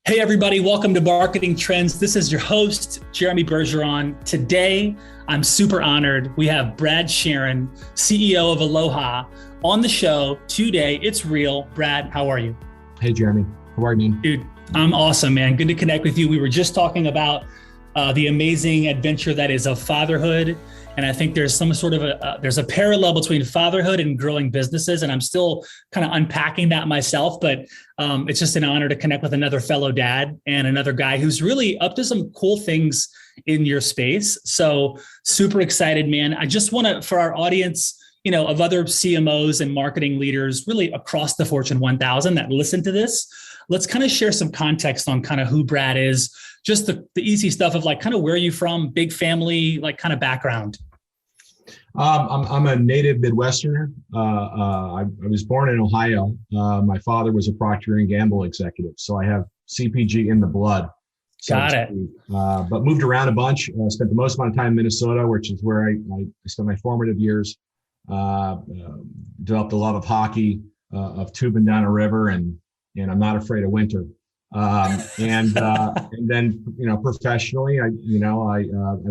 Hey everybody, welcome to Marketing Trends. This is your host, Jeremy Bergeron. Today, I'm super honored. We have Brad Charron, CEO of Aloha, on the show today. It's real. Brad, how are you? Hey Jeremy, how are you, man? Dude, I'm awesome, man. Good to connect with you. We were just talking about the amazing adventure that is of fatherhood. And I think there's some sort of there's a parallel between fatherhood and growing businesses. And I'm still kind of unpacking that myself, but it's just an honor to connect with another fellow dad and another guy who's really up to some cool things in your space. So super excited, man. I just want to, for our audience, of other CMOs and marketing leaders really across the Fortune 1000 that listen to this, let's kind of share some context on kind of who Brad is, just the easy stuff of like kind of where are you from, big family, like kind of background. I'm a native Midwesterner. I was born in Ohio. My father was a Procter & Gamble executive, so I have CPG in the blood. Got it. But moved around a bunch. Spent the most amount of time in Minnesota, which is where I spent my formative years. Developed a love of hockey, of tubing down a river, and I'm not afraid of winter. And then, professionally, I've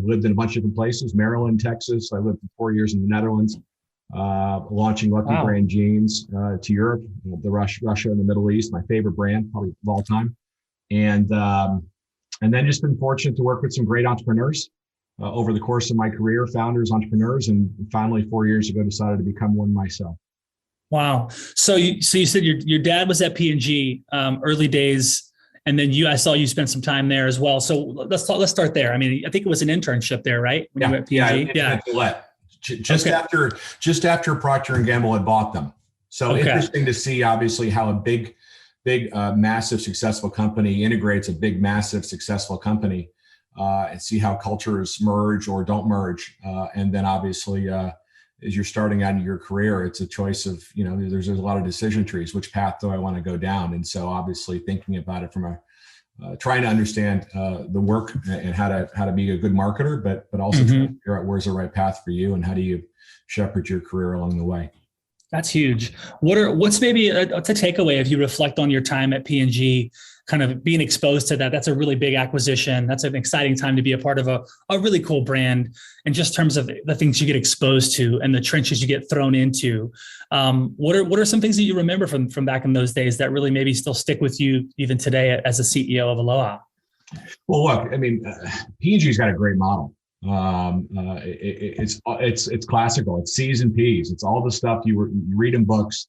lived in a bunch of different places, Maryland, Texas. I lived for 4 years in the Netherlands, launching Lucky Brand jeans to Europe, Russia and the Middle East, my favorite brand probably of all time. And then just been fortunate to work with some great entrepreneurs over the course of my career, founders, entrepreneurs, and finally 4 years ago decided to become one myself. Wow. So you said your dad was at P&G early days, and then I saw you spent some time there as well. So let's start there. I mean, I think it was an internship there, right? When you were at P&G? Just after Procter & Gamble had bought them. So Interesting to see, obviously, how a big, massive, successful company integrates a big, massive, successful company, and see how cultures merge or don't merge. And then obviously, as you're starting out in your career, it's a choice of, there's a lot of decision trees. Which path do I want to go down? And so obviously thinking about it from trying to understand the work and how to be a good marketer, but also trying to figure out where's the right path for you and how do you shepherd your career along the way. That's huge. What's maybe a takeaway if you reflect on your time at P&G, kind of being exposed to that? That's a really big acquisition. That's an exciting time to be a part of a really cool brand. And just in terms of the things you get exposed to and the trenches you get thrown into, what are some things that you remember from back in those days that really maybe still stick with you even today as a CEO of Aloha? Well, look, I mean, P&G's got a great model. It's classical. It's C's and P's. It's all the stuff you read in books,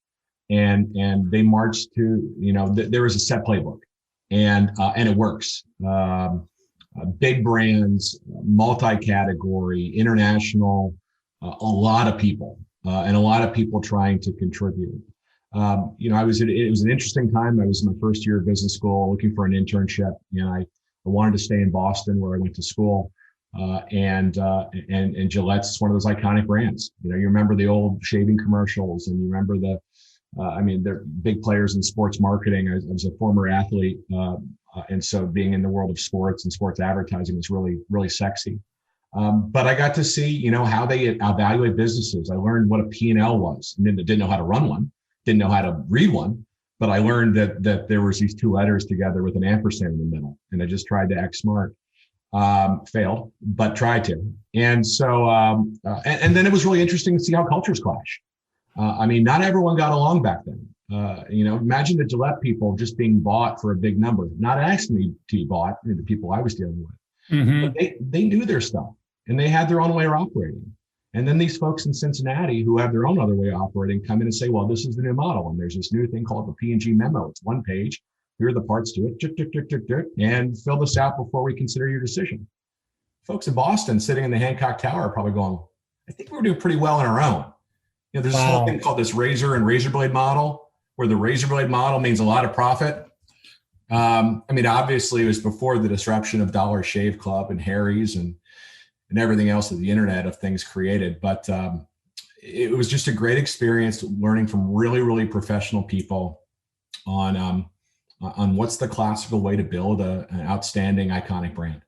and they march to, there is a set playbook, and it works. Big brands, multi-category, international, a lot of people, and a lot of people trying to contribute. It was an interesting time. I was in my first year of business school looking for an internship, and I wanted to stay in Boston where I went to school. And Gillette's one of those iconic brands. You remember the old shaving commercials, and you remember they're big players in sports marketing. I was a former athlete, and so being in the world of sports and sports advertising was really, really sexy. But I got to see, how they evaluate businesses. I learned what a P&L was, and didn't know how to run one, didn't know how to read one, but I learned that there was these two letters together with an ampersand in the middle, and I just tried to act smart. Failed, but tried to. And so, and then it was really interesting to see how cultures clash. Not everyone got along back then. Imagine the Gillette people just being bought for a big number, not asking to be bought, the people I was dealing with. But they knew their stuff, and they had their own way of operating. And then these folks in Cincinnati who have their own other way of operating come in and say, well, this is the new model. And there's this new thing called the P&G memo. It's one page. Here are the parts to it, and fill this out before we consider your decision. Folks in Boston sitting in the Hancock Tower are probably going, I think we're doing pretty well on our own. There's this whole thing called this razor and razor blade model, where the razor blade model means a lot of profit. Obviously it was before the disruption of Dollar Shave Club and Harry's and everything else that the Internet of Things created. But it was just a great experience learning from really, really professional people on what's the classical way to build an outstanding, iconic brand.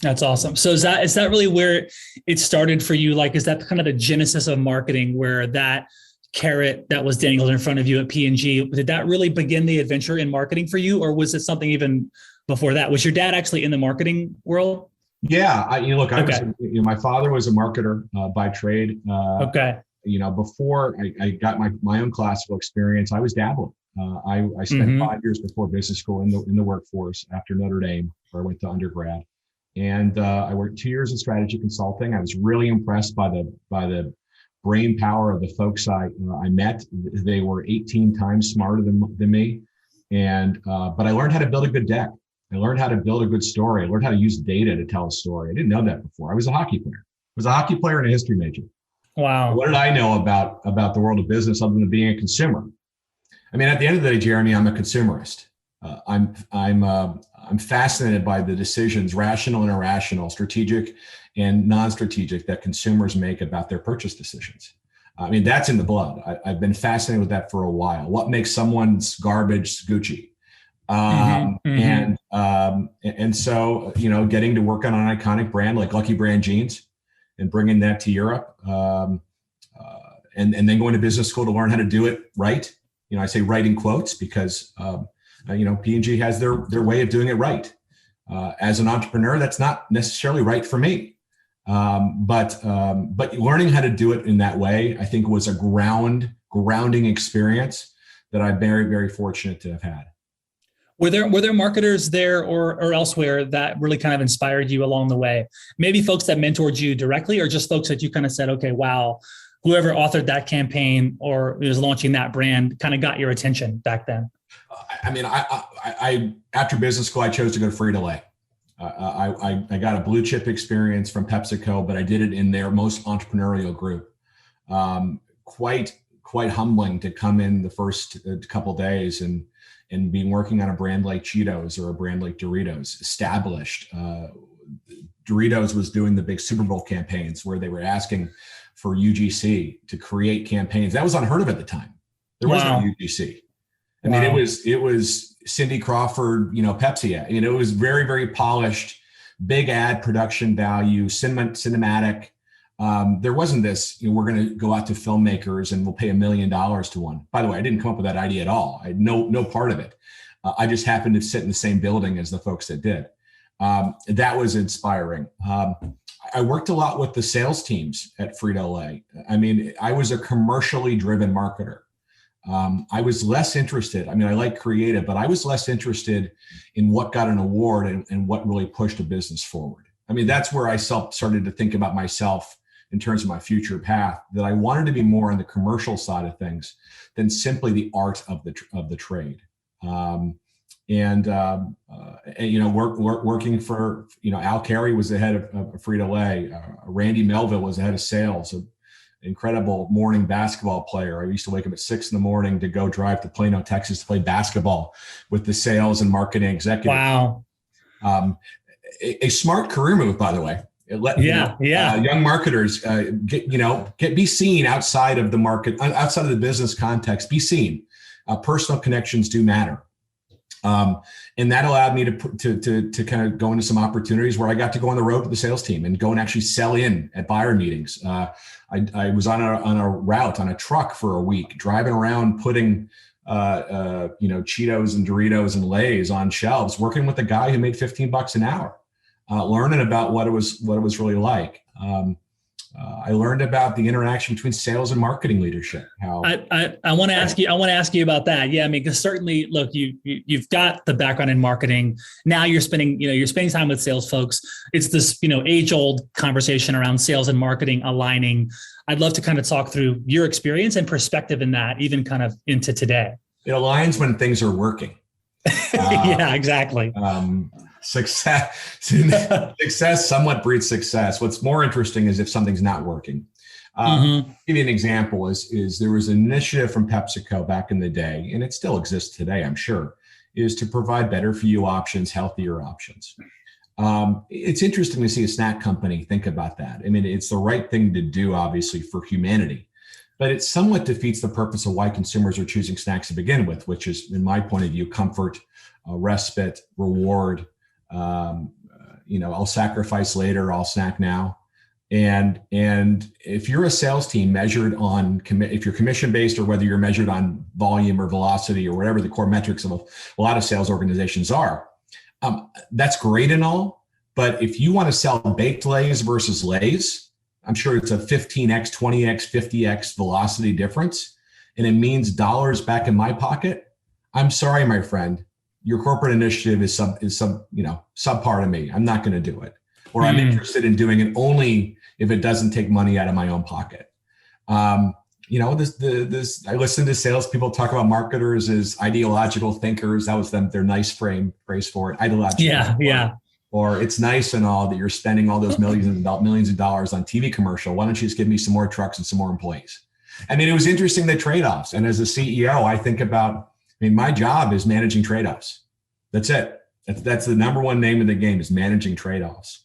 That's awesome. So is that really where it started for you? Like, is that kind of the genesis of marketing, where that carrot that was dangled in front of you at P&G. Did that really begin the adventure in marketing for you, or was it something even before that? Was your dad actually in the marketing world? Yeah, look, Okay. my father was a marketer by trade. Okay. Before I got my own classical experience, I was dabbling. I spent 5 years before business school in the workforce after Notre Dame, where I went to undergrad, and I worked 2 years in strategy consulting. I was really impressed by the brain power of the folks I met. They were 18 times smarter than me, and but I learned how to build a good deck. I learned how to build a good story. I learned how to use data to tell a story. I didn't know that before. I was a hockey player. I was a hockey player and a history major. Wow. What did I know about the world of business other than being a consumer? I mean, at the end of the day, Jeremy, I'm a consumerist. I'm fascinated by the decisions, rational and irrational, strategic and non-strategic, that consumers make about their purchase decisions. I mean, that's in the blood. I've been fascinated with that for a while. What makes someone's garbage Gucci? And so, getting to work on an iconic brand like Lucky Brand jeans and bringing that to Europe, and then going to business school to learn how to do it right. I say right in quotes because, P&G has their way of doing it right. As an entrepreneur, that's not necessarily right for me. But learning how to do it in that way, I think, was a grounding experience that I'm very, very fortunate to have had. Were there marketers there or elsewhere that really kind of inspired you along the way? Maybe folks that mentored you directly, or just folks that you kind of said, okay, wow, whoever authored that campaign or was launching that brand kind of got your attention back then? I mean, I after business school, I chose to go to Frito-Lay. I got a blue chip experience from PepsiCo, but I did it in their most entrepreneurial group. Quite humbling to come in the first couple of days and be working on a brand like Cheetos or a brand like Doritos, established. Doritos was doing the big Super Bowl campaigns where they were asking for UGC to create campaigns. That was unheard of at the time. There was no UGC. I mean, it was Cindy Crawford, Pepsi ad. It was very, very polished, big ad production value, cinematic. There wasn't this, we're going to go out to filmmakers and we'll pay $1 million to one. By the way, I didn't come up with that idea at all. I had no part of it. I just happened to sit in the same building as the folks that did. That was inspiring. I worked a lot with the sales teams at Frito-Lay. I mean, I was a commercially driven marketer. I was less interested. I mean, I like creative, but I was less interested in what got an award and what really pushed a business forward. I mean, that's where I started to think about myself in terms of my future path, that I wanted to be more on the commercial side of things than simply the art of the trade. Working for, Al Carey was the head of Frito-Lay. Randy Melville was the head of sales, an incredible morning basketball player. I used to wake up at 6 a.m. to go drive to Plano, Texas to play basketball with the sales and marketing executives. Wow. A smart career move, by the way. Young marketers be seen outside of the market, outside of the business context. Be seen. Personal connections do matter, and that allowed me to kind of go into some opportunities where I got to go on the road with the sales team and go and actually sell in at buyer meetings. I was on a route on a truck for a week, driving around putting Cheetos and Doritos and Lay's on shelves, working with a guy who made $15 an hour. Learning about what it was really like. I learned about the interaction between sales and marketing leadership. I want to ask you about that. Yeah, I mean, because certainly, look, you've got the background in marketing. Now you're spending time with sales folks. It's this age-old conversation around sales and marketing aligning. I'd love to kind of talk through your experience and perspective in that, even kind of into today. It aligns when things are working. Yeah, exactly. Success somewhat breeds success. What's more interesting is if something's not working. Give you an example is there was an initiative from PepsiCo back in the day, and it still exists today, I'm sure, is to provide better for you options, healthier options. It's interesting to see a snack company think about that. I mean, it's the right thing to do, obviously, for humanity, but it somewhat defeats the purpose of why consumers are choosing snacks to begin with, which is, in my point of view, comfort, respite, reward. I'll sacrifice later, I'll snack now. And if you're a sales team measured on, if you're commission based or whether you're measured on volume or velocity or whatever the core metrics of a lot of sales organizations are, that's great and all. But if you want to sell baked lays versus lays, I'm sure it's a 15x, 20x, 50x velocity difference, and it means dollars back in my pocket. I'm sorry, my friend, your corporate initiative is subpar to me. I'm not going to do it. Or I'm interested in doing it only if it doesn't take money out of my own pocket. I listen to salespeople talk about marketers as ideological thinkers. That was their nice phrase for it. Ideological. Yeah. Or it's nice and all that you're spending all those millions of dollars on TV commercial. Why don't you just give me some more trucks and some more employees? I mean, it was interesting, the trade-offs. And as a CEO, I think about, my job is managing trade-offs. That's it. That's the number one name of the game, is managing trade-offs.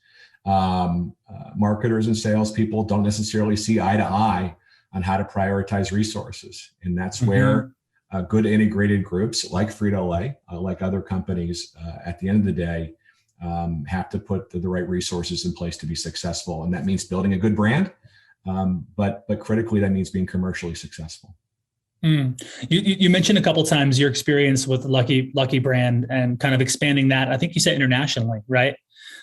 Marketers and salespeople don't necessarily see eye to eye on how to prioritize resources. And that's where good integrated groups like Frito-Lay, like other companies, at the end of the day, have to put the right resources in place to be successful. And that means building a good brand. But critically, that means being commercially successful. You mentioned a couple of times your experience with Lucky brand and kind of expanding that. I think you said internationally, right?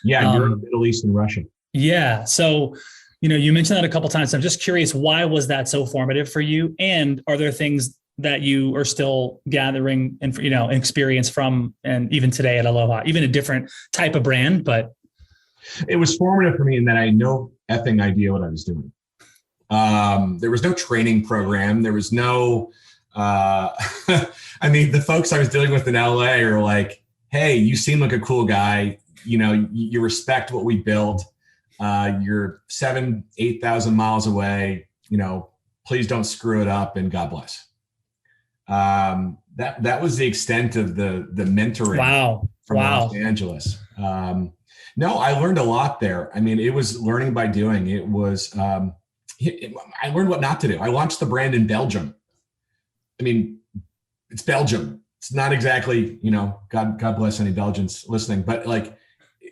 Yeah, Europe, Middle East, and Russia. Yeah. So, you mentioned that a couple of times. I'm just curious, why was that so formative for you? And are there things that you are still gathering and, experience from, and even today at Aloha, even a different type of brand, but. It was formative for me in that I had no effing idea what I was doing. There was no training program. There was no, the folks I was dealing with in LA are like, hey, you seem like a cool guy. You respect what we built. You're 8,000 miles away. Please don't screw it up, and God bless. That was the extent of the mentoring from Los Angeles. No, I learned a lot there. It was learning by doing. It was, I learned what not to do. I launched the brand in Belgium. It's Belgium. It's not exactly, God bless any Belgians listening, but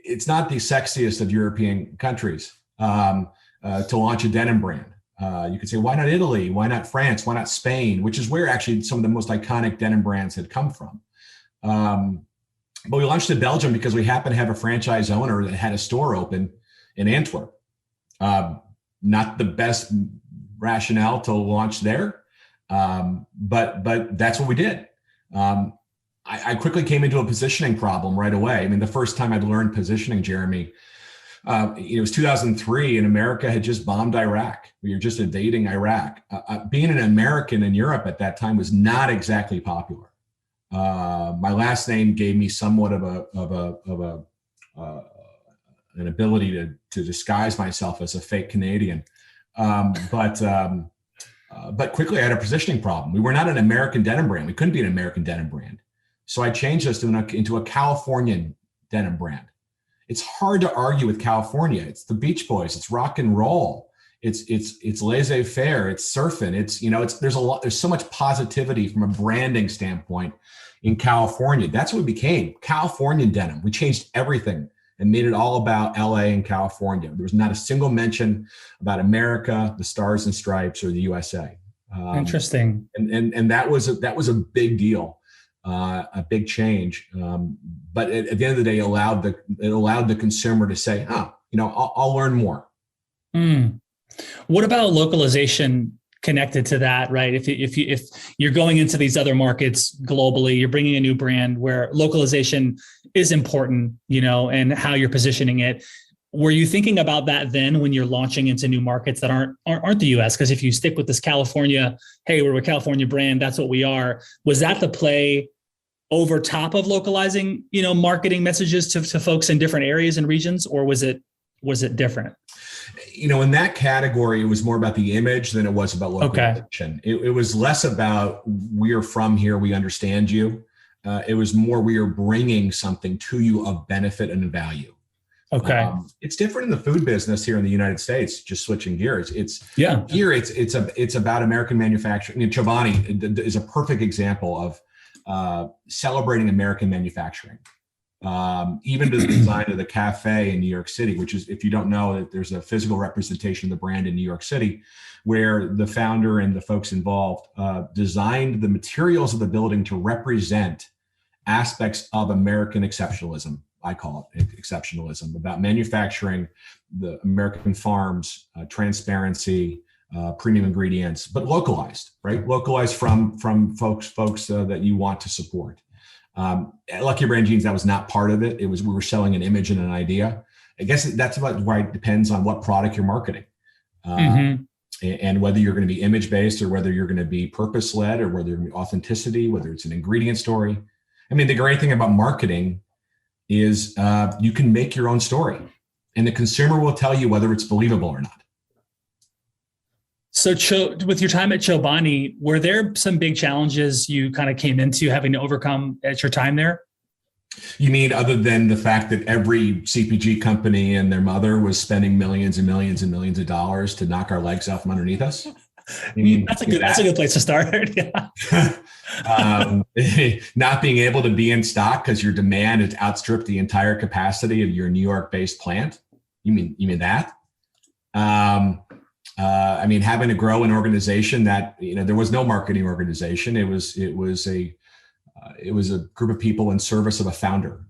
it's not the sexiest of European countries to launch a denim brand. You could say, why not Italy? Why not France? Why not Spain? Which is where actually some of the most iconic denim brands had come from. But we launched in Belgium because we happened to have a franchise owner that had a store open in Antwerp. Not the best rationale to launch there, but that's what we did. I quickly came into a positioning problem right away. The first time I'd learned positioning, Jeremy, it was 2003, and America had just bombed Iraq. We were just invading Iraq. Being an American in Europe at that time was not exactly popular. My last name gave me somewhat of an ability to disguise myself as a fake Canadian. But quickly I had a positioning problem. We were not an American denim brand. We couldn't be an American denim brand. So I changed us into a Californian denim brand. It's hard to argue with California. It's the Beach Boys. It's rock and roll. It's laissez-faire. It's surfing. There's so much positivity from a branding standpoint in California. That's what we became, Californian denim. We changed everything and made it all about LA and California. There was not a single mention about America, the Stars and Stripes, or the USA. Interesting. And that was a big deal, a big change. But at the end of the day, it allowed the consumer to say, I'll learn more. What about localization connected to that, right? If you're going into these other markets globally, you're bringing a new brand where localization is important, and how you're positioning it. Were you thinking about that then when you're launching into new markets that aren't the US? Because if you stick with this California, hey, we're a California brand, that's what we are. Was that the play over top of localizing, marketing messages to folks in different areas and regions, or was it different? In that category, it was more about the image than it was about localization. Okay. It was less about we are from here, we understand you. It was more we are bringing something to you of benefit and value. Okay. It's different in the food business here in the United States. Just switching gears, here it's about American manufacturing. Chobani is a perfect example of celebrating American manufacturing. even to the design of the cafe in New York City, which is, if you don't know, that there's a physical representation of the brand in New York City, where the founder and the folks involved designed the materials of the building to represent aspects of American exceptionalism. I call it exceptionalism, about manufacturing, the American farms, transparency, premium ingredients, but localized, right? Localized from folks that you want to support. At Lucky Brand Jeans, that was not part of it. We were selling an image and an idea. I guess that's about why it depends on what product you're marketing. And whether you're going to be image-based or whether you're going to be purpose-led or whether you're going to be authenticity, whether it's an ingredient story. I mean, the great thing about marketing is you can make your own story and the consumer will tell you whether it's believable or not. So with your time at Chobani, were there some big challenges you kind of came into having to overcome at your time there? You mean other than the fact that every CPG company and their mother was spending millions and millions and millions of dollars to knock our legs out from underneath us? That's a good place to start. Not being able to be in stock because your demand has outstripped the entire capacity of your New York-based plant. You mean that? Having to grow an organization that, there was no marketing organization. It was a group of people in service of a founder,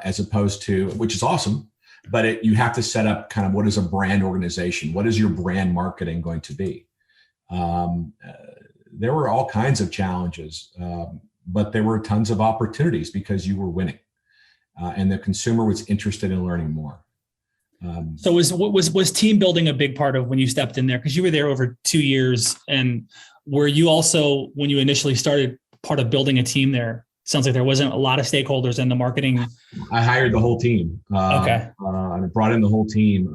as opposed to, which is awesome, but you have to set up kind of what is a brand organization? What is your brand marketing going to be? There were all kinds of challenges, but there were tons of opportunities because you were winning, and the consumer was interested in learning more. So was team building a big part of when you stepped in there? Because you were there over 2 years, and were you also, when you initially started, part of building a team there? Sounds like there wasn't a lot of stakeholders in the marketing. I hired the whole team. Okay. I brought in the whole team.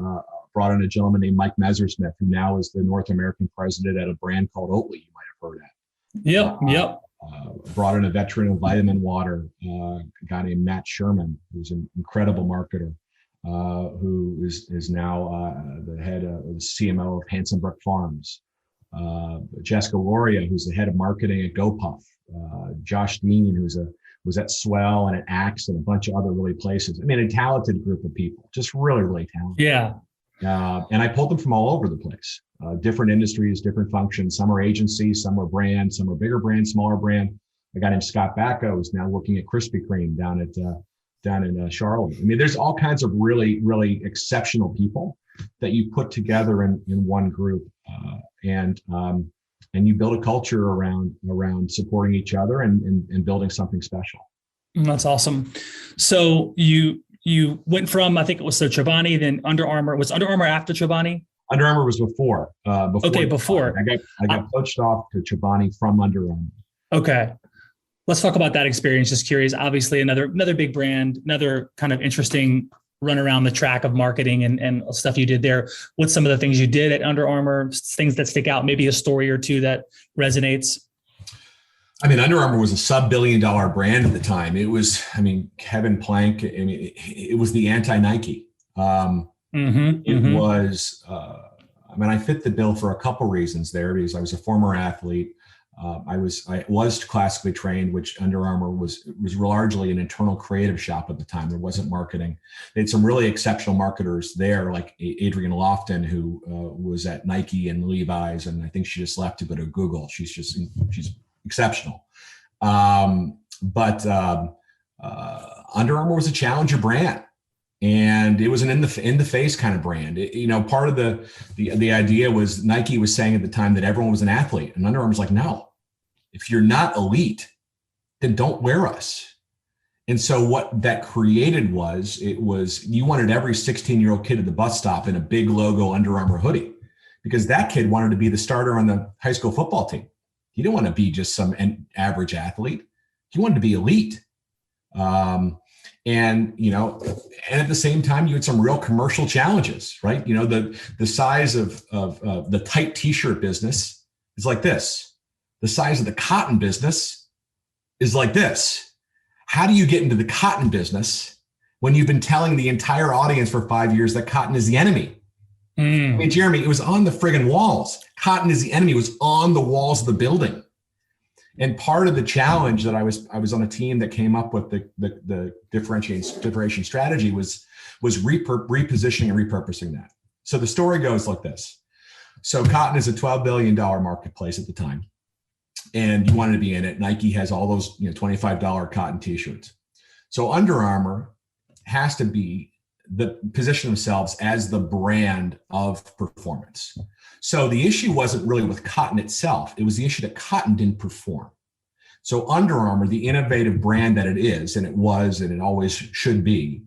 Brought in a gentleman named Mike Messersmith, who now is the North American president at a brand called Oatly. You might have heard that. Yep. Brought in a veteran of vitamin water, a guy named Matt Sherman, who's an incredible marketer, who is now the head of the CMO of Hanson Brook Farms. Jessica Loria, who's the head of marketing at GoPuff. Josh Dean, was at Swell and at Axe and a bunch of other really places. A talented group of people, just really, really talented. Yeah. And I pulled them from all over the place, different industries, different functions. Some are agencies, some are brands, some are bigger brands, smaller brand. A guy named Scott Bacco is now working at Krispy Kreme down in Charlotte. There's all kinds of really, really exceptional people that you put together in one group, and you build a culture around supporting each other and building something special. That's awesome. So you went from, I think it was Chobani, then Under Armour. Was Under Armour after Chobani? Under Armour was before. Before. I got poached off to Chobani from Under Armour. Okay. Let's talk about that experience. Just curious. Obviously, another big brand, another kind of interesting run around the track of marketing and stuff you did there. What's some of the things you did at Under Armour, things that stick out, maybe a story or two that resonates? Under Armour was a sub-billion-dollar brand at the time. It was, Kevin Plank, it was the anti-Nike. Was, I fit the bill for a couple reasons there, because I was a former athlete. I was classically trained, which Under Armour was largely an internal creative shop at the time. There wasn't marketing. They had some really exceptional marketers there, like Adrienne Lofton, who was at Nike and Levi's, and I think she just left to go to Google. She's exceptional. But Under Armour was a challenger brand, and it was an in the face kind of brand. Part of the idea was Nike was saying at the time that everyone was an athlete, and Under Armour's like, no, if you're not elite, then don't wear us. And so what that created was you wanted every 16-year-old kid at the bus stop in a big logo Under Armour hoodie, because that kid wanted to be the starter on the high school football team. He didn't want to be just some average athlete. He wanted to be elite. And at the same time, you had some real commercial challenges, right? The size of the tight t-shirt business is like this. The size of the cotton business is like this. How do you get into the cotton business when you've been telling the entire audience for 5 years that cotton is the enemy? Jeremy, it was on the friggin' walls. Cotton is the enemy. It was on the walls of the building. And part of the challenge that I was on a team that came up with the differentiation strategy was repositioning and repurposing that. So the story goes like this. So cotton is a $12 billion marketplace at the time, and you wanted to be in it. Nike has all those $25 cotton t-shirts. So Under Armour has to position themselves as the brand of performance. So the issue wasn't really with cotton itself. It was the issue that cotton didn't perform. So Under Armour, the innovative brand that it is, and it was, and it always should be,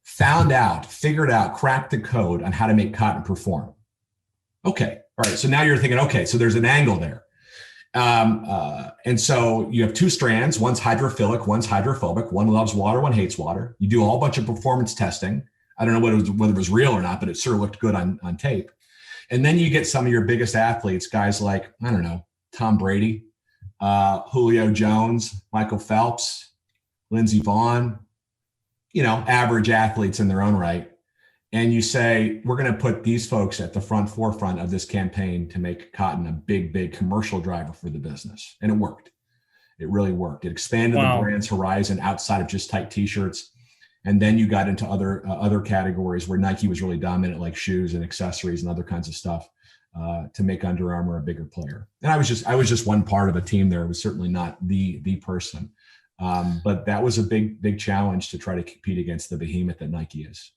figured out, cracked the code on how to make cotton perform. Okay. All right. So now you're thinking, okay, so there's an angle there. And so you have two strands. One's hydrophilic, one's hydrophobic. One loves water, one hates water. You do a whole bunch of performance testing. I don't know whether it was real or not, but it sort of looked good on tape. And then you get some of your biggest athletes, guys like, I don't know, Tom Brady, Julio Jones, Michael Phelps, Lindsey Vonn, average athletes in their own right. And you say, we're going to put these folks at the forefront of this campaign to make cotton a big, big commercial driver for the business. And it worked. It really worked. It expanded the brand's horizon outside of just tight t-shirts. And then you got into other categories where Nike was really dominant, like shoes and accessories and other kinds of stuff, to make Under Armour a bigger player. And I was just one part of a team there. It was certainly not the person. But that was a big, big challenge to try to compete against the behemoth that Nike is.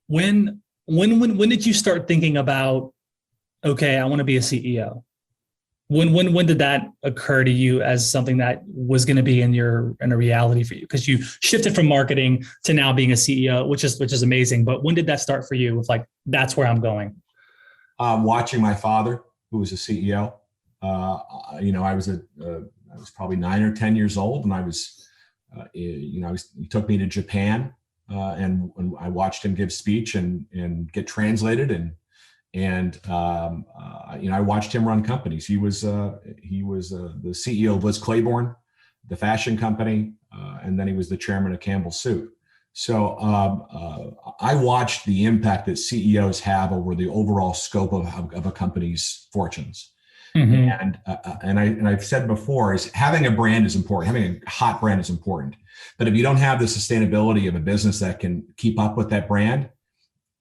When did you start thinking about, okay, I want to be a CEO? When did that occur to you as something that was going to be in a reality for you? Because you shifted from marketing to now being a CEO, which is amazing. But when did that start for you? With like, that's where I'm going. Watching my father, who was a CEO. I was probably 9 or 10 years old, and he took me to Japan. And I watched him give speech and get translated, and I watched him run companies. He was the CEO of Liz Claiborne, the fashion company, and then he was the chairman of Campbell Soup. So I watched the impact that CEOs have over the overall scope of a company's fortunes. Mm-hmm. And I've said before, is having a brand is important. Having a hot brand is important. But if you don't have the sustainability of a business that can keep up with that brand,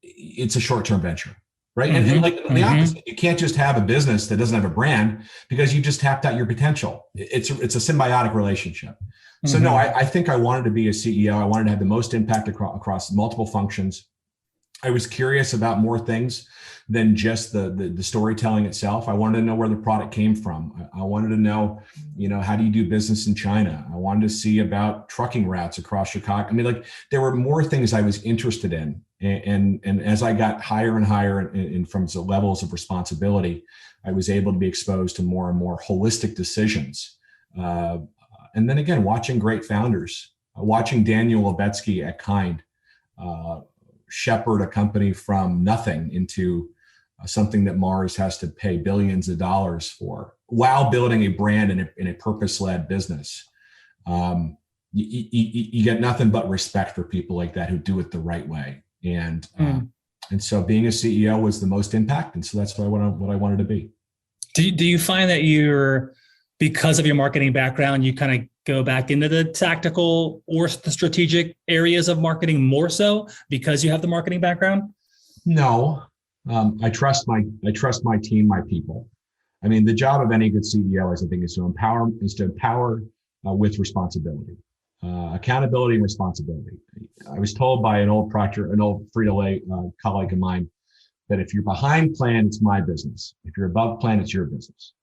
it's a short-term venture, right? Mm-hmm. And like the opposite, you can't just have a business that doesn't have a brand because you just tapped out your potential. It's a symbiotic relationship. Mm-hmm. So no, I think I wanted to be a CEO. I wanted to have the most impact across multiple functions. I was curious about more things than just the storytelling itself. I wanted to know where the product came from. I wanted to know, how do you do business in China? I wanted to see about trucking routes across Chicago. I mean, like there were more things I was interested in. And as I got higher and higher in from the levels of responsibility, I was able to be exposed to more and more holistic decisions. And then again, watching great founders, watching Daniel Levetsky at Kind, shepherd a company from nothing into something that Mars has to pay billions of dollars for, while building a brand in a purpose-led business. You get nothing but respect for people like that who do it the right way. And so being a CEO was the most impact. And so that's what I wanted to be. Do you find that because of your marketing background, you kind of go back into the tactical or the strategic areas of marketing more so because you have the marketing background? No, I trust my team, my people. I mean, the job of any good CEO, I think, is to empower with responsibility, accountability and responsibility. I was told by an old Frito-Lay colleague of mine that if you're behind plan, it's my business. If you're above plan, it's your business.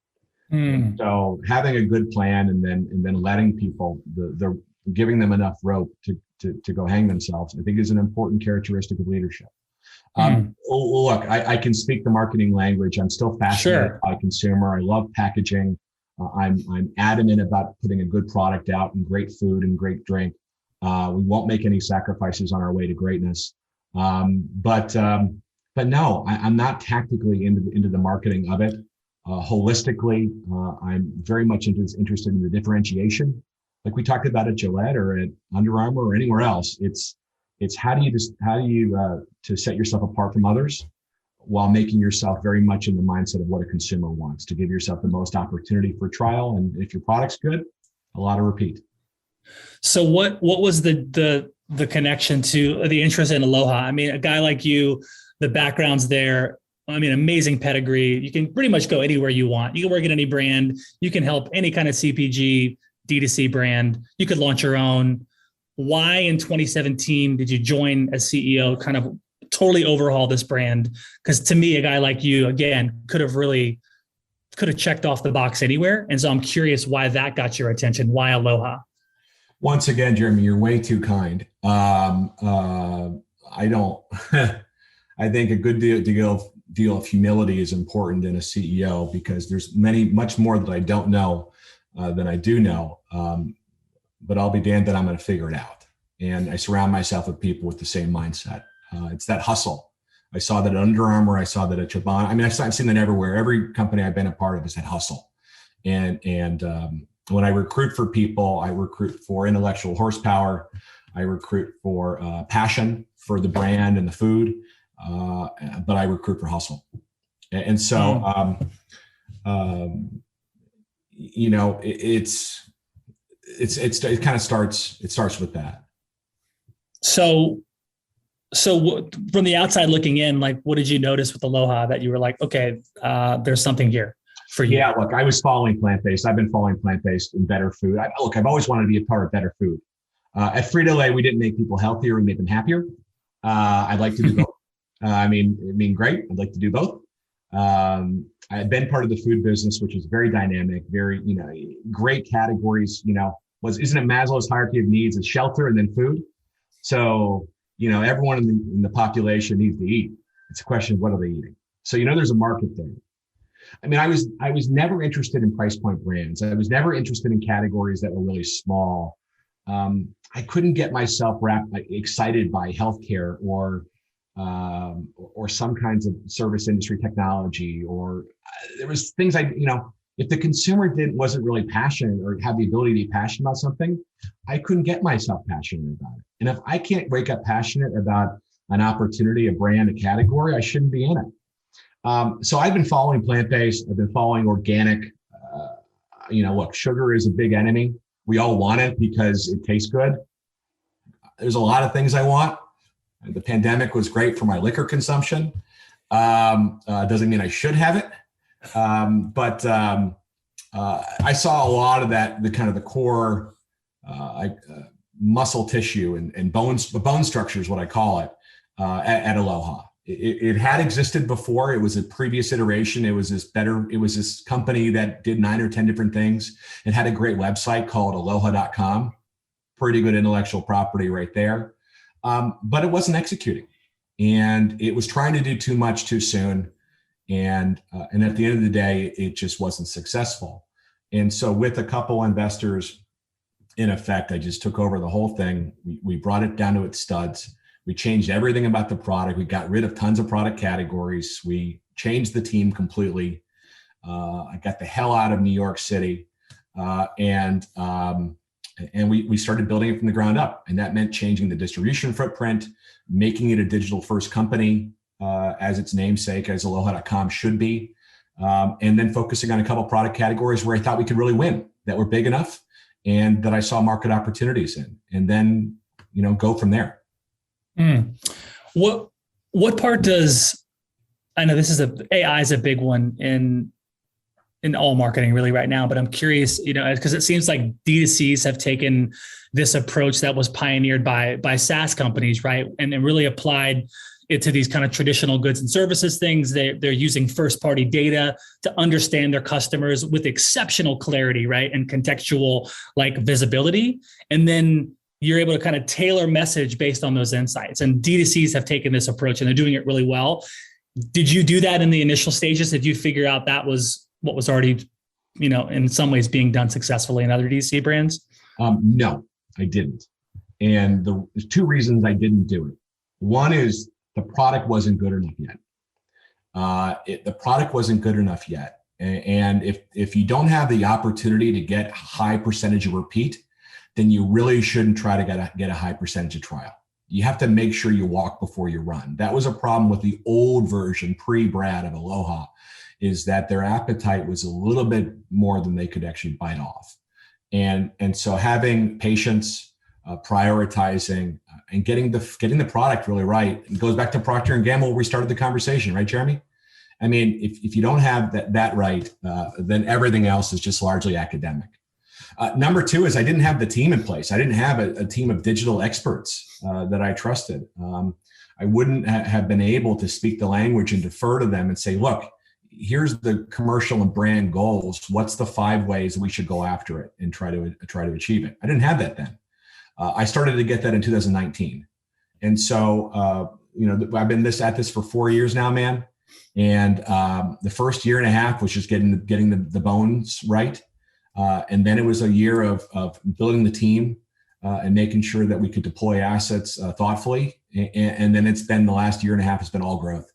So having a good plan and then letting people, giving them enough rope to go hang themselves, I think is an important characteristic of leadership. Look, I can speak the marketing language. I'm still fascinated by consumer. I love packaging. I'm adamant about putting a good product out and great food and great drink. We won't make any sacrifices on our way to greatness. But no, I'm not tactically into the marketing of it. Holistically, I'm very much interested in the differentiation, like we talked about at Gillette or at Under Armour or anywhere else. It's how do you to set yourself apart from others, while making yourself very much in the mindset of what a consumer wants, to give yourself the most opportunity for trial. And if your product's good, a lot of repeat. So what was the connection to the interest in Aloha? I mean, a guy like you, the background's there. I mean, amazing pedigree. You can pretty much go anywhere you want. You can work at any brand. You can help any kind of CPG, D2C brand. You could launch your own. Why in 2017 did you join as CEO, kind of totally overhaul this brand? Because to me, a guy like you, again, could have checked off the box anywhere. And so I'm curious why that got your attention. Why Aloha? Once again, Jeremy, you're way too kind. I don't, I think a good deal of humility is important in a CEO, because there's much more that I don't know than I do know. But I'll be damned that I'm going to figure it out. And I surround myself with people with the same mindset. It's that hustle. I saw that at Under Armour. I saw that at Charron. I mean, I've seen that everywhere. Every company I've been a part of is that hustle. And when I recruit for people, I recruit for intellectual horsepower. I recruit for passion for the brand and the food, but I recruit for hustle. And so, you know, it kind of starts with that. So from the outside looking in, like, what did you notice with Aloha that you were like, okay, there's something here for you? Yeah, look, I was following plant-based. I've been following plant-based and better food. I've always wanted to be a part of better food. At Frito-Lay, we didn't make people healthier, we made them happier. I'd like to do both. I mean, great. I'd like to do both. I've been part of the food business, which is very dynamic, very, you know, great categories, you know, isn't it Maslow's hierarchy of needs? It's shelter and then food. So, you know, everyone in the population needs to eat. It's a question of what are they eating? So, you know, there's a market there. I mean, I was never interested in price point brands. I was never interested in categories that were really small. I couldn't get myself excited by healthcare or some kinds of service industry technology, or there was things if the consumer wasn't really passionate or had the ability to be passionate about something, I couldn't get myself passionate about it. And if I can't wake up passionate about an opportunity, a brand, a category, I shouldn't be in it. So I've been following plant-based. I've been following organic. Look, sugar is a big enemy. We all want it because it tastes good. There's a lot of things I want. The pandemic was great for my liquor consumption. Doesn't mean I should have it. But I saw a lot of that, the core muscle tissue and bones, the bone structure is what I call it, at Aloha. It had existed before. It was a previous iteration. It was this company that did 9 or 10 different things. It had a great website called aloha.com. Pretty good intellectual property right there. But it wasn't executing, and it was trying to do too much too soon. And at the end of the day, it just wasn't successful. And so with a couple investors, in effect, I just took over the whole thing. We brought it down to its studs. We changed everything about the product. We got rid of tons of product categories. We changed the team completely. I got the hell out of New York City, and we started building it from the ground up. And that meant changing the distribution footprint, making it a digital first company, as its namesake, as aloha.com should be. And then focusing on a couple product categories where I thought we could really win, that were big enough and that I saw market opportunities in, and then, go from there. What part I know AI is a big one in all marketing really right now, but I'm curious, because it seems like D2Cs have taken this approach that was pioneered by SaaS companies, right? And really applied it to these kind of traditional goods and services things. They're using first party data to understand their customers with exceptional clarity, right? And contextual visibility. And then you're able to kind of tailor message based on those insights. And D2Cs have taken this approach and they're doing it really well. Did you do that in the initial stages? Did you figure out that was what was already, in some ways being done successfully in other D2C brands? No, I didn't. And there's 2 reasons I didn't do it. One is the product wasn't good enough yet. The product wasn't good enough yet. And if you don't have the opportunity to get high percentage of repeat, then you really shouldn't try to get a high percentage of trial. you have to make sure you walk before you run. That was a problem with the old version, pre-Brad of Aloha, is that their appetite was a little bit more than they could actually bite off. And so having patience, prioritizing, and getting the product really right. It goes back to Procter & Gamble where we started the conversation, right, Jeremy? I mean, if you don't have that right, then everything else is just largely academic. Number two is I didn't have the team in place. I didn't have a team of digital experts that I trusted. I wouldn't have been able to speak the language and defer to them and say, look, here's the commercial and brand goals. What's the 5 ways we should go after it and try to achieve it? I didn't have that then. I started to get that in 2019. And so, I've been at this for 4 years now, man. And the first year and a half was just getting the bones right. And then it was a year of building the team and making sure that we could deploy assets thoughtfully. And then it's been the last year and a half has been all growth.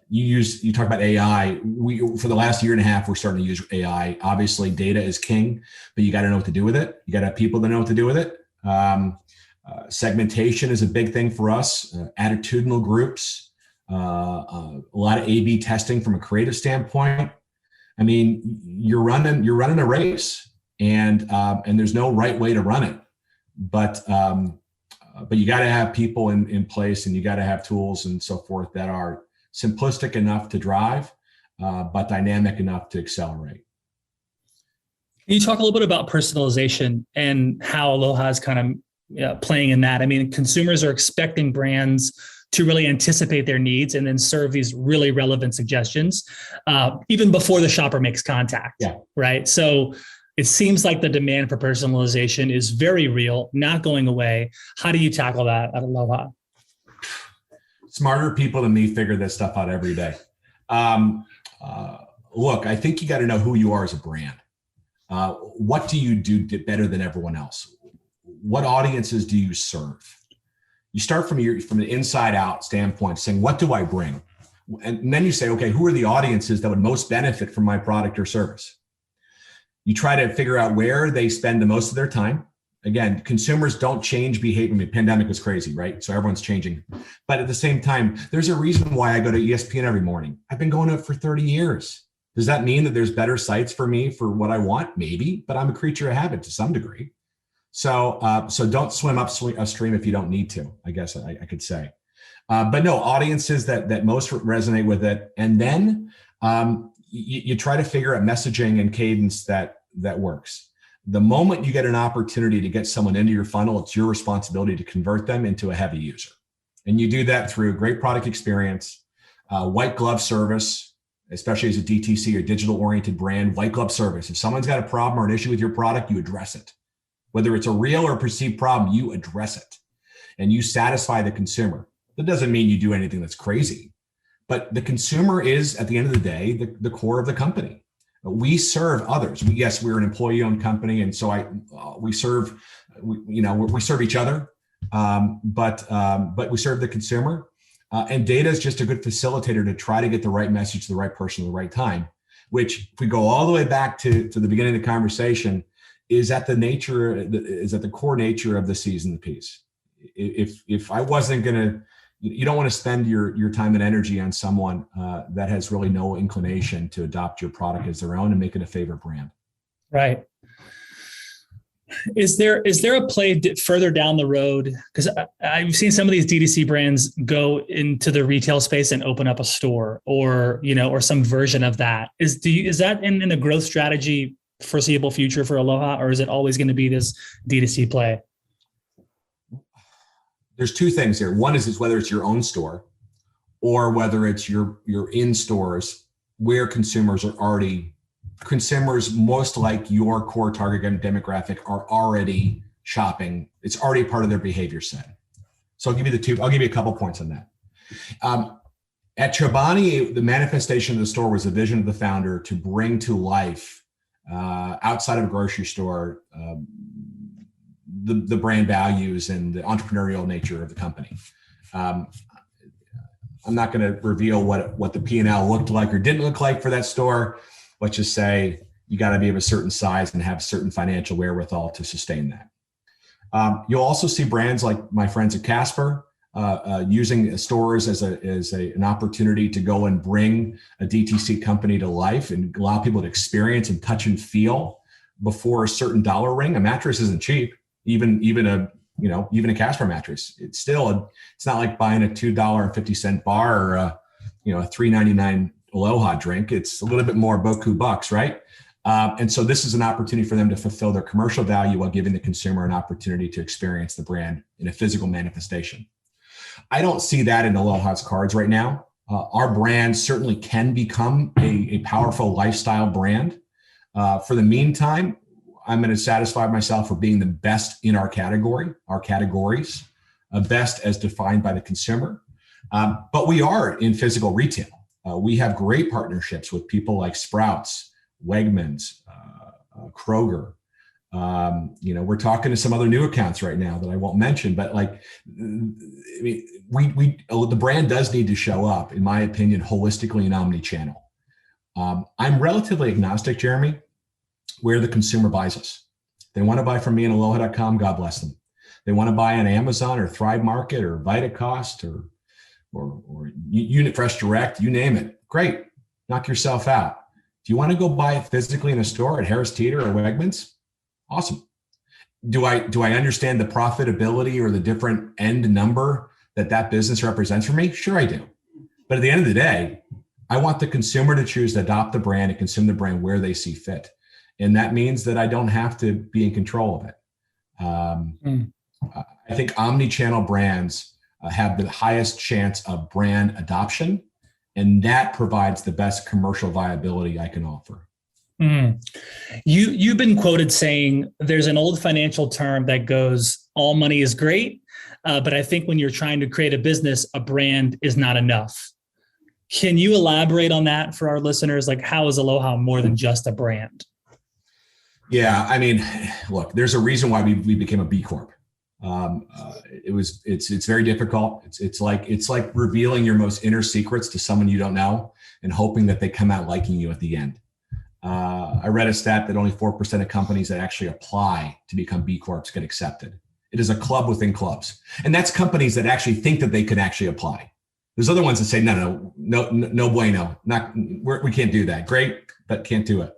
You talk about AI. For the last year and a half, we're starting to use AI. Obviously, data is king, but you got to know what to do with it. You got to have people that know what to do with it. Segmentation is a big thing for us. Attitudinal groups, a lot of A/B testing from a creative standpoint. I mean, you're running a race, and there's no right way to run it, but you got to have people in place, and you got to have tools and so forth that are simplistic enough to drive, but dynamic enough to accelerate. Can you talk a little bit about personalization and how Aloha is kind of playing in that? I mean, consumers are expecting brands to really anticipate their needs and then serve these really relevant suggestions, even before the shopper makes contact. Yeah. Right. So it seems like the demand for personalization is very real, not going away. How do you tackle that at Aloha? Smarter people than me figure this stuff out every day. Look, I think you got to know who you are as a brand. What do you do better than everyone else? What audiences do you serve? You start from the inside out standpoint, saying, what do I bring? And then you say, okay, who are the audiences that would most benefit from my product or service? You try to figure out where they spend the most of their time. Again, consumers don't change behavior. I mean, pandemic was crazy, right? So everyone's changing. But at the same time, there's a reason why I go to ESPN every morning. I've been going to it for 30 years. Does that mean that there's better sites for me for what I want? Maybe, but I'm a creature of habit to some degree. So don't swim upstream if you don't need to, I guess I could say. But no, audiences that most resonate with it. And then you try to figure out messaging and cadence that works. The moment you get an opportunity to get someone into your funnel, it's your responsibility to convert them into a heavy user. And you do that through a great product experience, white glove service, especially as a DTC or digital oriented brand, white glove service. If someone's got a problem or an issue with your product, you address it. Whether it's a real or perceived problem, you address it and you satisfy the consumer. That doesn't mean you do anything that's crazy, but the consumer is, at the end of the day, the core of the company. We serve others. We're an employee-owned company, and so we serve each other, but we serve the consumer. And data is just a good facilitator to try to get the right message to the right person at the right time. Which, if we go all the way back to the beginning of the conversation, is at the core nature of the season piece. If I wasn't gonna, you don't want to spend your time and energy on someone that has really no inclination to adopt your product as their own and make it a favorite brand. Right. Is there a play further down the road? Because I've seen some of these DTC brands go into the retail space and open up a store, or some version of that. Is that in a growth strategy foreseeable future for Aloha, or is it always going to be this D2C play? There's two things here. One is whether it's your own store or whether it's your in stores where consumers most like your core target demographic are already shopping. It's already part of their behavior set. So I'll give you a couple points on that. At Chobani, the manifestation of the store was a vision of the founder to bring to life outside of a grocery store, the brand values and the entrepreneurial nature of the company. I'm not going to reveal what the P&L looked like or didn't look like for that store. Let's just say you got to be of a certain size and have certain financial wherewithal to sustain that. You'll also see brands like my friends at Casper using stores as an opportunity to go and bring a DTC company to life and allow people to experience and touch and feel before a certain dollar ring. A mattress isn't cheap, even a Casper mattress. It's not like buying a $2.50 bar or a $3.99 Aloha drink. It's a little bit more boku bucks, right? And so this is an opportunity for them to fulfill their commercial value while giving the consumer an opportunity to experience the brand in a physical manifestation. I don't see that in Aloha's cards right now. Our brand certainly can become a powerful lifestyle brand. For the meantime, I'm going to satisfy myself for being the best in our categories, best as defined by the consumer. But we are in physical retail. We have great partnerships with people like Sprouts, Wegmans, Kroger. We're talking to some other new accounts right now that I won't mention, but the brand does need to show up, in my opinion, holistically and omni-channel. I'm relatively agnostic, Jeremy, where the consumer buys us. They want to buy from me on aloha.com, God bless them. They want to buy on Amazon or Thrive Market or VitaCost or Unit Fresh Direct, you name it. Great, knock yourself out. Do you want to go buy it physically in a store at Harris Teeter or Wegmans? Awesome. Do I understand the profitability or the different end number that business represents for me? Sure, I do. But at the end of the day, I want the consumer to choose to adopt the brand and consume the brand where they see fit. And that means that I don't have to be in control of it. I think omni-channel brands have the highest chance of brand adoption, and that provides the best commercial viability I can offer. You've been quoted saying there's an old financial term that goes, all money is great, but I think when you're trying to create a business, a brand is not enough. Can you elaborate on that for our listeners? Like, how is Aloha more than just a brand? Yeah, I mean, look, there's a reason why we became a B-Corp. It's very difficult. It's like revealing your most inner secrets to someone you don't know and hoping that they come out liking you at the end. I read a stat that only 4% of companies that actually apply to become B Corps get accepted. It is a club within clubs. And that's companies that actually think that they could actually apply. There's other ones that say, no bueno, we can't do that. Great, but can't do it.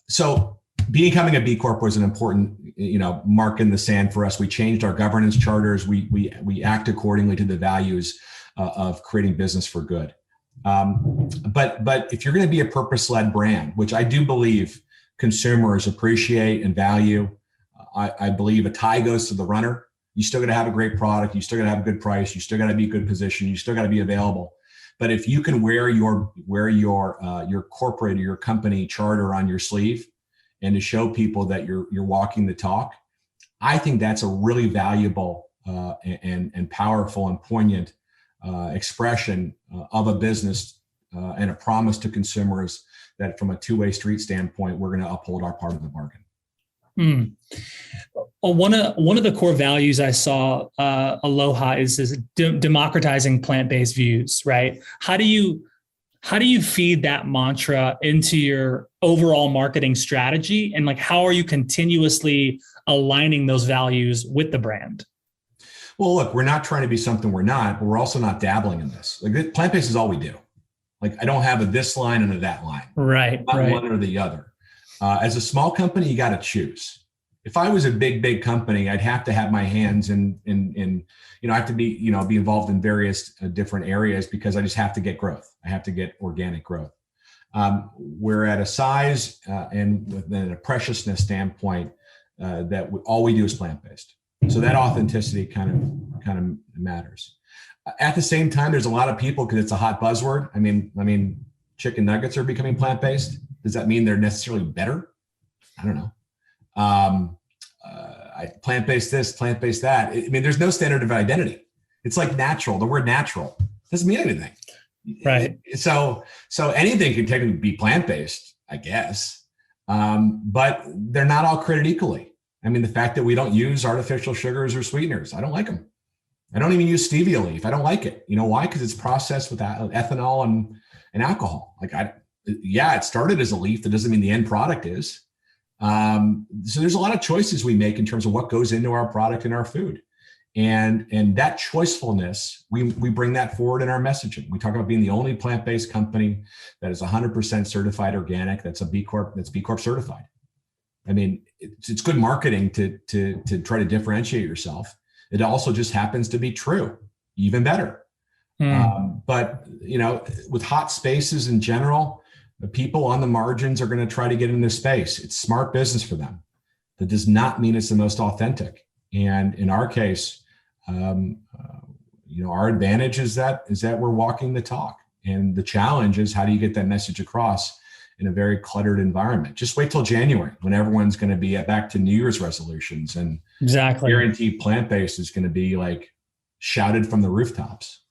So becoming a B Corp was an important, mark in the sand for us. We changed our governance charters. We act accordingly to the values of creating business for good. But if you're going to be a purpose-led brand, which I do believe consumers appreciate and value, I believe a tie goes to the runner. You still got to have a great product. You still got to have a good price. You still got to be a good position. You still got to be available. But if you can wear your corporate or your company charter on your sleeve and to show people that you're walking the talk, I think that's a really valuable and powerful and poignant expression of a business and a promise to consumers that from a two-way street standpoint, we're going to uphold our part of the bargain. Well, one of the core values I saw Aloha is democratizing plant-based views, right? How do you feed that mantra into your overall marketing strategy? And how are you continuously aligning those values with the brand? Well, look, we're not trying to be something we're not, but we're also not dabbling in this. Plant-based is all we do. I don't have a this line and a that line. Right. Not one or the other. As a small company, you got to choose. If I was a big company, I'd have to have my hands in I have to be involved in various different areas because I just have to get growth. I have to get organic growth. We're at a size and within a preciousness standpoint that all we do is plant-based. So that authenticity kind of matters. At the same time, there's a lot of people, because it's a hot buzzword. I mean, chicken nuggets are becoming plant-based. Does that mean they're necessarily better? I don't know. Plant-based this, plant-based that. I mean, there's no standard of identity. It's like natural. The word natural doesn't mean anything. Right. So anything can technically be plant-based, I guess. But they're not all created equally. I mean, the fact that we don't use artificial sugars or sweeteners, I don't like them. I don't even use stevia leaf. I don't like it. You know why? Because it's processed with ethanol and alcohol. It started as a leaf. That doesn't mean the end product is. So there's a lot of choices we make in terms of what goes into our product and our food. And that choicefulness, we bring that forward in our messaging. We talk about being the only plant-based company that is 100% certified organic, that's a B-Corp, that's B-Corp certified. I mean, it's good marketing to try to differentiate yourself. It also just happens to be true, even better. But, with hot spaces in general, the people on the margins are going to try to get in this space. It's smart business for them. That does not mean it's the most authentic. And in our case, our advantage is that we're walking the talk. And the challenge is, how do you get that message across in a very cluttered environment? Just wait till January when everyone's going to be back to New Year's resolutions, and exactly guaranteed plant-based is going to be like shouted from the rooftops.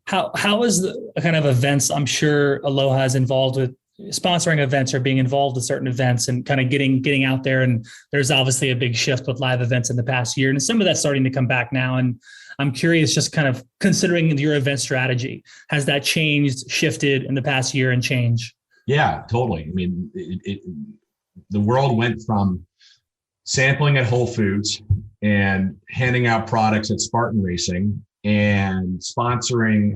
How is the kind of events? I'm sure Aloha is involved with sponsoring events or being involved with certain events and kind of getting out there. And there's obviously a big shift with live events in the past year, and some of that's starting to come back now. And I'm curious, just kind of considering your event strategy, has that changed, shifted in the past year and change? Yeah, totally. I mean, the world went from sampling at Whole Foods and handing out products at Spartan Racing and sponsoring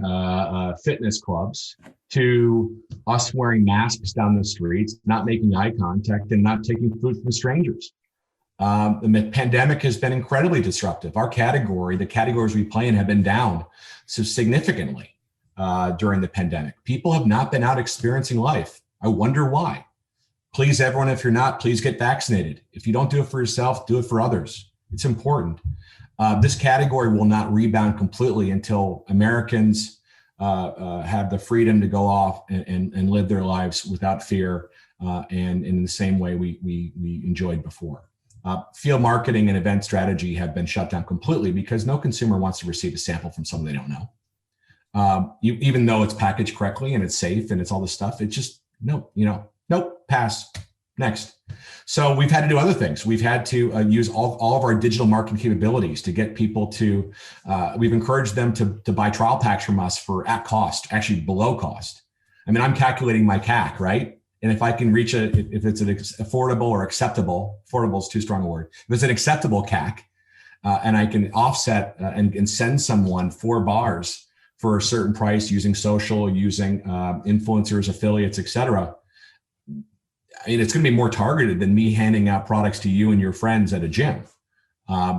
fitness clubs to us wearing masks down the streets, not making eye contact, and not taking food from strangers. The pandemic has been incredibly disruptive. Our category, the categories we play in, have been down so significantly during the pandemic. People have not been out experiencing life. I wonder why. Please, everyone, if you're not, please get vaccinated. If you don't do it for yourself, do it for others. It's important. This category will not rebound completely until Americans have the freedom to go off and live their lives without fear and in the same way we enjoyed before. Field marketing and event strategy have been shut down completely because no consumer wants to receive a sample from someone they don't know. Even though it's packaged correctly and it's safe and it's all this stuff, it's just, nope, pass, next. So we've had to do other things. We've had to use all of our digital marketing capabilities to get people to, we've encouraged them to buy trial packs from us for at cost, actually below cost. I mean, I'm calculating my CAC, right? And if I can reach if it's an affordable or acceptable, affordable is too strong a word. If it's an acceptable CAC and I can offset and send someone 4 bars for a certain price using social, using influencers, affiliates, et cetera, I mean, it's going to be more targeted than me handing out products to you and your friends at a gym.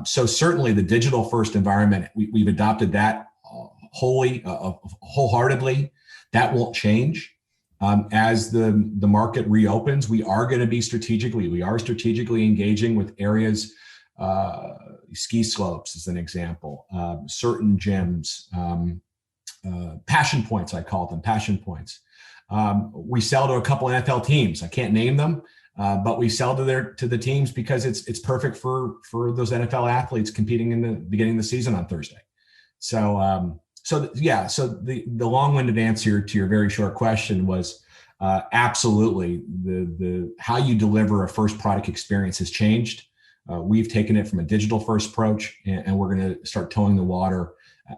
So certainly the digital first environment, we've adopted that wholeheartedly. That won't change. As the market reopens, we are strategically engaging with areas, ski slopes as an example, certain gyms, passion points, I call them passion points. We sell to a couple NFL teams. I can't name them, but we sell to the teams because it's perfect for those NFL athletes competing in the beginning of the season on Thursday. So the long-winded answer to your very short question was absolutely the how you deliver a first product experience has changed. We've taken it from a digital first approach, and we're going to start towing the water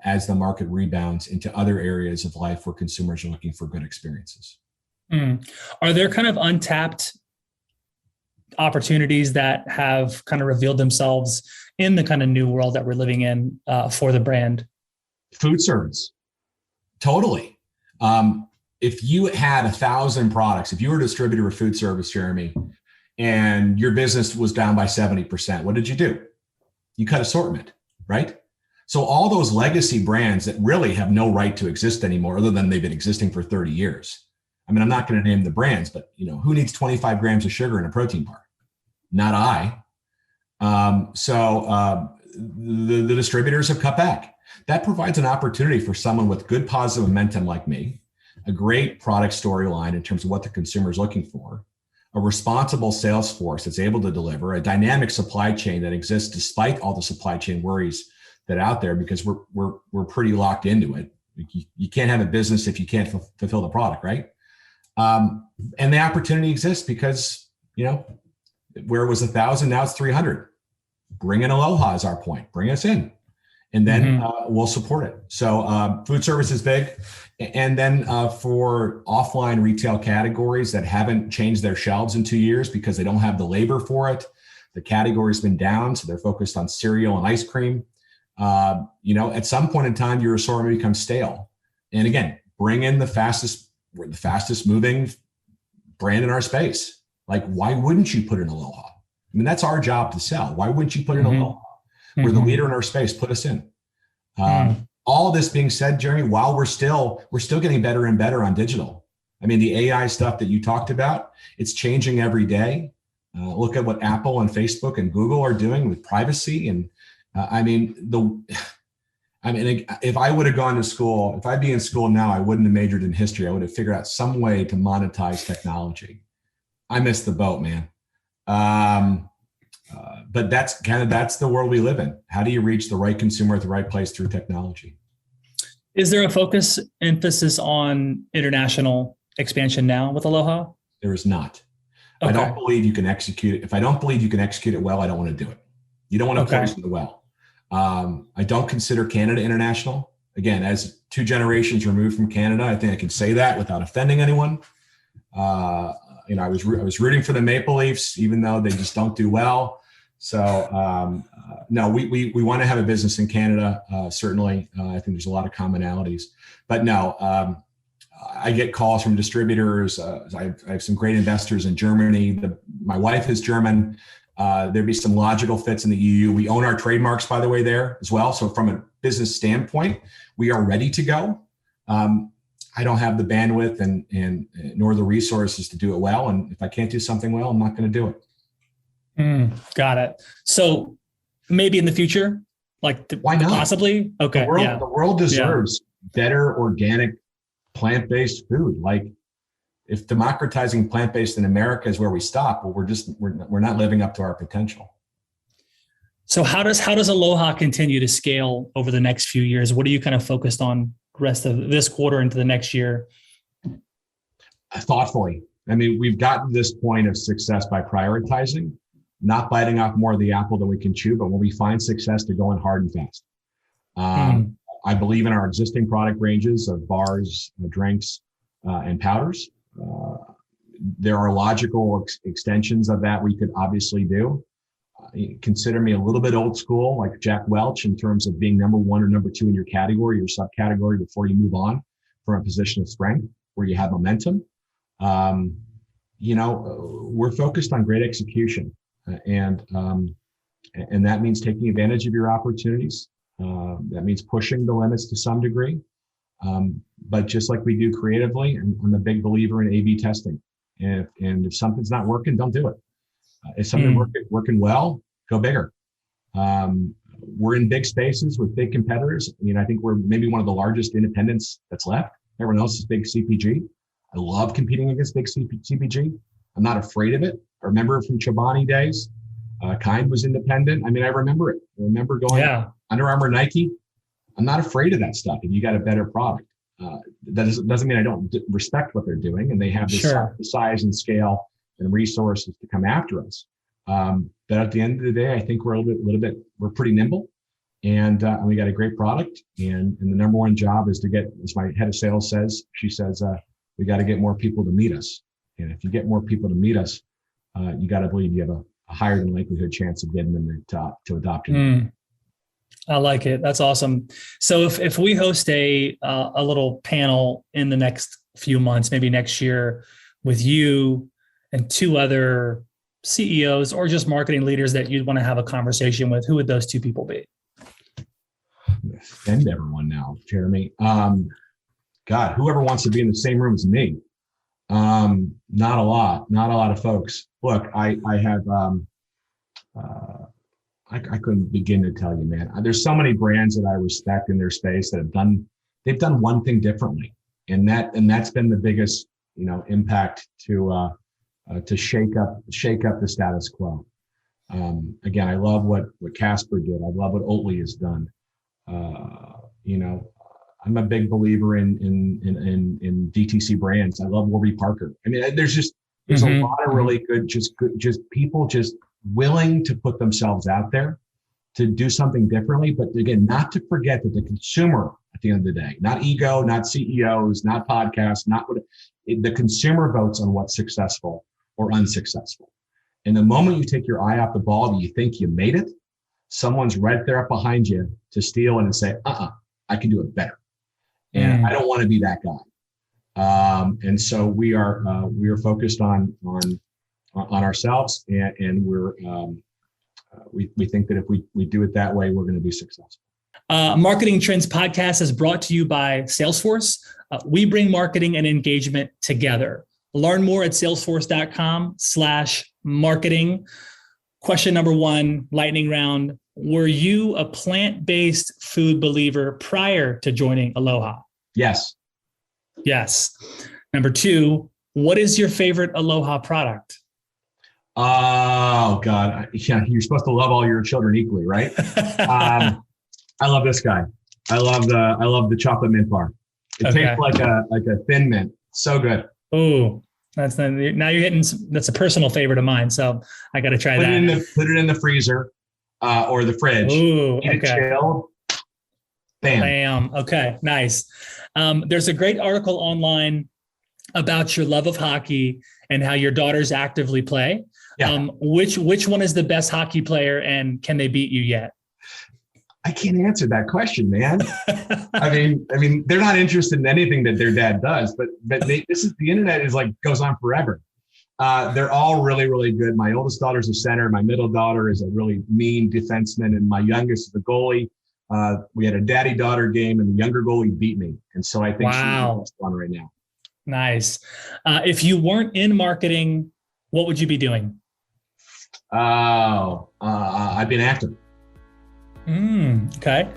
as the market rebounds into other areas of life where consumers are looking for good experiences. Are there kind of untapped opportunities that have kind of revealed themselves in the kind of new world that we're living in for the brand? Food service. Totally. If you had 1,000 products, if you were a distributor of food service, Jeremy, and your business was down by 70%, what did you do? You cut assortment, right? So all those legacy brands that really have no right to exist anymore, other than they've been existing for 30 years. I mean, I'm not going to name the brands, but who needs 25 grams of sugar in a protein bar? Not I. The distributors have cut back. That provides an opportunity for someone with good positive momentum like me, a great product storyline in terms of what the consumer is looking for, a responsible sales force that's able to deliver, a dynamic supply chain that exists despite all the supply chain worries that are out there, because we're pretty locked into it. You can't have a business if you can't fulfill the product, right? And the opportunity exists because where it was 1,000, now it's 300. Bring in Aloha is our point. Bring us in. and then we'll support it. So food service is big. And then for offline retail categories that haven't changed their shelves in 2 years because they don't have the labor for it, the category's been down, so they're focused on cereal and ice cream. At some point in time, your assortment becomes stale. And again, bring in we're the fastest moving brand in our space. Like, why wouldn't you put in Aloha? I mean, that's our job to sell. Why wouldn't you put in Aloha? We're the leader in our space. Put us in. All this being said, Jeremy, while we're still getting better and better on digital. I mean, the AI stuff that you talked about, it's changing every day. Look at what Apple and Facebook and Google are doing with privacy. And if I would have gone to school, if I'd be in school now, I wouldn't have majored in history. I would have figured out some way to monetize technology. I missed the boat, man. But that's the world we live in. How do you reach the right consumer at the right place through technology? Is there a emphasis on international expansion now with Aloha? There is not. Okay. I don't believe you can execute it. If I don't believe you can execute it well, I don't want to do it. You don't want to poison the well. I don't consider Canada international. Again, as 2 generations removed from Canada, I think I can say that without offending anyone. I was rooting for the Maple Leafs, even though they just don't do well. So no, we want to have a business in Canada. Certainly, I think there's a lot of commonalities. But no, I get calls from distributors. I have some great investors in Germany. My wife is German. There'd be some logical fits in the EU. We own our trademarks, by the way, there as well. So from a business standpoint, we are ready to go. I don't have the bandwidth and nor the resources to do it well. And if I can't do something well, I'm not going to do it. Got it. So maybe in the future, why not? Possibly. Okay. The world deserves better organic plant-based food. Like, if democratizing plant-based in America is where we stop, well, we're not living up to our potential. So how does Aloha continue to scale over the next few years? What are you kind of focused on the rest of this quarter into the next year? Thoughtfully. I mean, we've gotten to this point of success by prioritizing, not biting off more of the apple than we can chew, but when we find success, to going hard and fast. I believe in our existing product ranges of bars, drinks, and powders. There are logical extensions of that we could obviously do. Consider me a little bit old school, like Jack Welch, in terms of being number 1 or number 2 in your category or subcategory before you move on from a position of strength where you have momentum. We're focused on great execution, and that means taking advantage of your opportunities. That means pushing the limits to some degree. But just like we do creatively, I'm a big believer in A/B testing. And if something's not working, don't do it. If something's working well, go bigger. We're in big spaces with big competitors. I think we're maybe one of the largest independents that's left. Everyone else is big CPG. I love competing against big CPG. I'm not afraid of it. I remember from Chobani days. Kind was independent. I mean, I remember it. I remember going Under Armour, Nike. I'm not afraid of that stuff if you got a better product. That doesn't mean I don't respect what they're doing, and they have the size and scale and resources to come after us. But at the end of the day, I think we're we're pretty nimble, and we got a great product. And the number one job is to get, as my head of sales says, she says, we got to get more people to meet us. And if you get more people to meet us, you got to believe you have a higher than likelihood chance of getting them to adopt it. I like it. That's awesome. So if we host a little panel in the next few months, maybe next year, with you and 2 other CEOs or just marketing leaders that you'd want to have a conversation with, who would those 2 people be? Offend everyone now, Jeremy. God, whoever wants to be in the same room as me. Not a lot of folks. Look, I have, I couldn't begin to tell you, man. There's so many brands that I respect in their space that they've done one thing differently. And that's been the biggest, impact to shake up the status quo. Again, I love what Casper did. I love what Oatly has done. I'm a big believer in DTC brands. I love Warby Parker. I mean, there's a lot of really good, just people just willing to put themselves out there to do something differently, but again, not to forget that the consumer at the end of the day, not ego, not CEOs, not podcasts, not what the consumer votes on what's successful or unsuccessful. And the moment you take your eye off the ball and you think you made it, someone's right there up behind you to steal and say, I can do it better. And I don't want to be that guy. And so we are focused on ourselves, and we think that if we do it that way, we're going to be successful. Marketing Trends Podcast is brought to you by Salesforce. We bring marketing and engagement together. Learn more at salesforce.com/marketing. Question number 1, lightning round. Were you a plant-based food believer prior to joining Aloha? Yes. Yes. Number 2, what is your favorite Aloha product? Oh God. Yeah, you're supposed to love all your children equally, right? I love this guy. I love the chocolate mint bar. It tastes like a thin mint. So good. Oh, that's now you're hitting. That's a personal favorite of mine. So I got to try that. Put it in the freezer or the fridge. Ooh, Eat it chilled. Bam. Okay, nice. There's a great article online about your love of hockey and how your daughters actively play. Yeah. Which one is the best hockey player, and can they beat you yet? I can't answer that question, man. I mean, they're not interested in anything that their dad does, but the internet is goes on forever. They're all really, really good. My oldest daughter's a center. My middle daughter is a really mean defenseman, and my youngest is a goalie. We had a daddy-daughter game, and the younger goalie beat me, and so I think she's the best one right now. Nice. If you weren't in marketing, what would you be doing? I'd be an actor. Okay.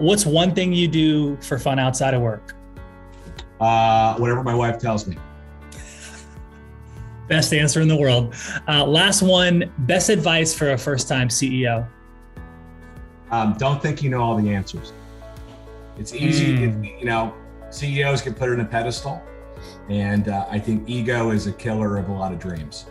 What's one thing you do for fun outside of work? Whatever my wife tells me. Best answer in the world. Last one, best advice for a first-time CEO. Don't think you know all the answers. It's easy, CEOs can put it in a pedestal. And I think ego is a killer of a lot of dreams.